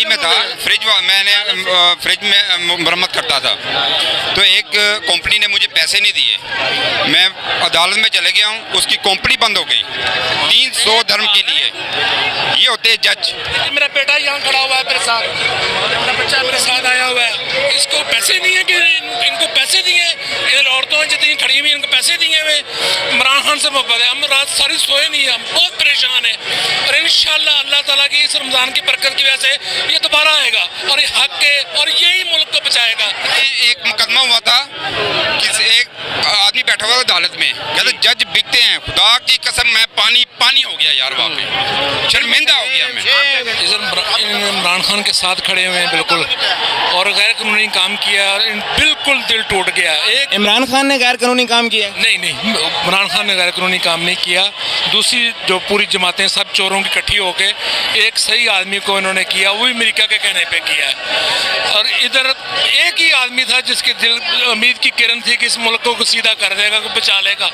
Dubai में था, मैंने फ्रिज में मरम्मत करता था, तो एक कंपनी ने मुझे पैसे नहीं दिए, मैं अदालत में चले गया हूँ, उसकी कंपनी बंद हो गई 300 धर्म के लिए। ये होते हैं जज। मेरा बेटा यहाँ खड़ा हुआ है मेरे साथ, मेरा बच्चा मेरे साथ आया हुआ है, इसको पैसे नहीं है कि इनको पैसे दिए, इधर औरतों जितनी खड़ी हुई इनको पैसे दिए हुए। इमरान खान से मोहब्बत है, हम रात सारी सोए नहीं है, हम बहुत परेशान है, और इंशाल्लाह अल्लाह ताला की इस रमज़ान की बरकत की वजह से ये दोबारा आएगा और ये हक के और यही मुल्क को बचाएगा। एक मुकदमा हुआ था, किसी एक आदमी बैठा हुआ अदालत में, कहते जज बिकते हैं, खुदा की कसम मैं पानी पानी हो गया यार, वहाँ पे शर्मिंदा हो गया मैं। इमरान खान के साथ खड़े हुए हैं बिल्कुल, और गैर कानूनी काम किया और बिल्कुल दिल टूट गया। एक इमरान खान ने गैर कानूनी काम किया? नहीं, इमरान खान ने गैर कानूनी काम नहीं किया, दूसरी जो पूरी जमातें सब चोरों की इकट्ठी होके एक सही आदमी को इन्होंने किया, वो भी अमेरिका के कहने पे किया है। और इधर एक ही आदमी था जिसके दिल उम्मीद की किरण थी कि इस मुल्क को सीधा कर देगा, बचा लेगा,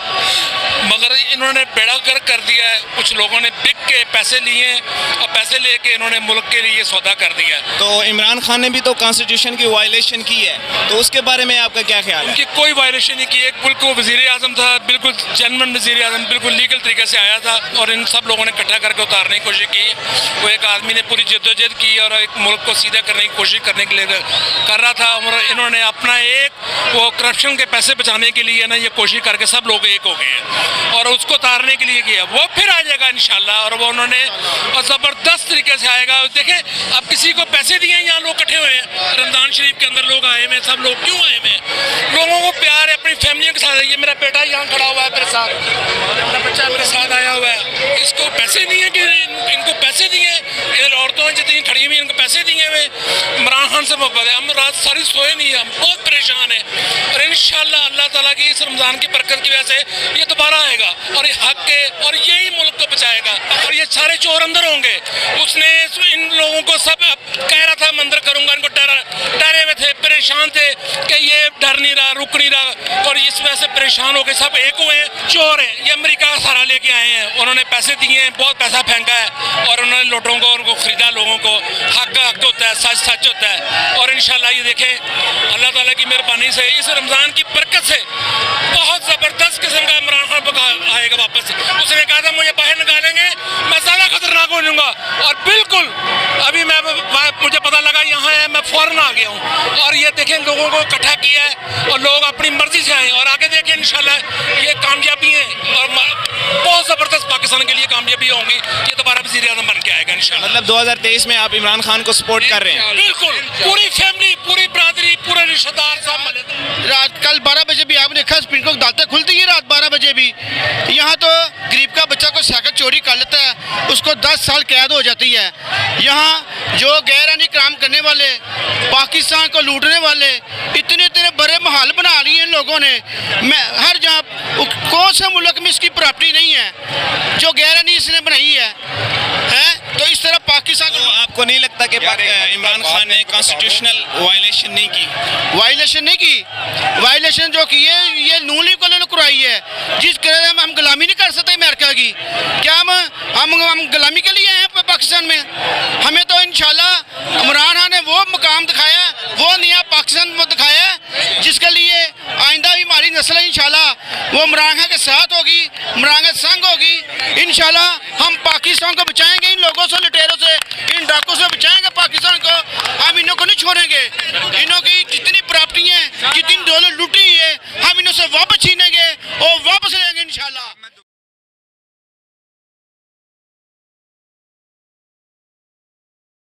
मगर इन्होंने बेड़ा गर्क कर दिया है। कुछ लोगों ने बिक के पैसे लिए और पैसे लेके इन्होंने मुल्क के लिए सौदा कर दिया। तो इमरान खान ने भी तो कॉन्स्टिट्यूशन की वायलेशन की है, तो उसके बारे में आपका क्या ख्याल है? उनकी कोई वायलेशन नहीं की, एक बिल्कुल वज़ीर आज़म था, बिल्कुल जेन्युइन वज़ीर आज़म, बिल्कुल लीगल तरीके से आया था, और इन सब लोगों ने इकट्ठा करके उतारने की कोशिश की। वो एक आदमी ने पूरी जद्दोजहद की और एक मुल्क को सीधा करने की कोशिश करने के लिए कर रहा था, और इन्होंने अपना एक वो करप्शन के पैसे बचाने के लिए ना ये कोशिश करके सब लोग एक हो गए हैं और उसको उतारने के लिए किया। वो फिर आ जाएगा इंशाल्लाह, और वो उन्होंने और ज़बरदस्त तरीके से आएगा। देखें, अब किसी को पैसे दिए, यहाँ लोग इकट्ठे हुए हैं, रमज़ान शरीफ के अंदर लोग आए हुए हैं, सब लोग क्यों आए हुए हैं? लोगों को प्यार है, अपनी फैमिलियों के साथ। ये मेरा बेटा यहाँ खड़ा हुआ है मेरे साथ, मेरा बच्चा मेरे साथ आया हुआ है, इसको पैसे नहीं है कि इनको पैसे दिए, इधर औरतों जितनी खड़ी हुई इनको पैसे दिए हुए। इमरान खान से मोहब्बत है, हम रात सारी सोए नहीं है, हम बहुत परेशान है, और इंशाल्लाह अल्लाह ताला की इस रमज़ान की बरकत की वजह से ये दोबारा आएगा और ये हक के और यही मुल्क को बचाएगा। और ये सारे चोर अंदर होंगे, उसने इन लोगों को सब कह रहा था मंदिर करूंगा, इनको डरे हुए थे, परेशान थे कि ये डर नहीं रहा, रुक नहीं रहा, और इस वजह से परेशान हो गए, सब एक हुए हैं। चोर हैं, ये अमेरिका का सहारा लेके आए हैं, उन्होंने पैसे दिए हैं, बहुत पैसा फेंका है, और उन्होंने लोगों को उनको खरीदा, लोगों को हक हक होता है, सच सच होता है। और इंशाल्लाह ये देखें अल्लाह ताला की मेहरबानी से इस रमज़ान की बरकत से बहुत ज़बरदस्त किस्म का इमरान खान आएगा वापस। उसने कहा था मुझे बाहर निकालेंगे, मैं ज़्यादा खतरनाक हो जाऊँगा, और बिल्कुल अभी मुझे पता लगा यहाँ है, मैं फ़ौरन आ गया हूँ। और ये देखें लोगों को इकट्ठा किया है और लोग अपनी मर्जी से आए, और आगे देखें इंशाल्लाह ये कामयाबी है और बहुत ज़बरदस्त पाकिस्तान के लिए कामयाबी होंगी। ये दोबारा वज़ीर आज़म बन के आएगा इंशाल्लाह। मतलब 2023 में आप इमरान खान को सपोर्ट कर रहे हैं? बिल्कुल, पूरी फैमिली, पूरी बरादरी, पूरे रिश्तेदार सब मिले। रात कल 12 बजे भी आपने देखा सुप्रीम कोर्ट अदालतें खुलती है रात 12 बजे भी। यहाँ तो गरीब का बच्चा को साइकिल चोरी कर लेता है, उसको 10 साल कैद हो जाती है। यहाँ जो गैर काम करने वाले, पाकिस्तान को लूटने वाले, इतने इतने बड़े माहौल बना लिए इन लोगों ने। मैं हर जहाँ कौन से मुल्क में इसकी प्रॉपर्टी नहीं है जो गैर इसने बनाई है? तो इस तरह पाकिस्तान को आपको नहीं लगता कि इमरान खान ने कॉन्स्टिट्यूशनल वायलेशन नहीं की? वायलेशन जो की है ये नून लीग वालों ने करवाई है, जिस तरह हम गुलामी नहीं कर सकते अमेरिका की। क्या हम गुलामी के लिए हैं पाकिस्तान में? हमें तो इंशाल्लाह इमरान खान ने वो मुकाम दिखाया, वो नया पाकिस्तान में दिखाया जिसके लिए आइंदा भी हमारी नस्ल इंशाल्लाह वो इमरान खान के साथ होगी, इमरान के संग होगी। इंशाल्लाह हम पाकिस्तान को बचाएंगे, इन लोगों से, लुटेरों से, इन डाकों से बचाएंगे पाकिस्तान को। हम इन्हों को नहीं छोड़ेंगे, इन्हों की जितनी प्रॉपर्टी है, जितनी दौलत लूटी है, हम इन्हों से वापस छीनेंगे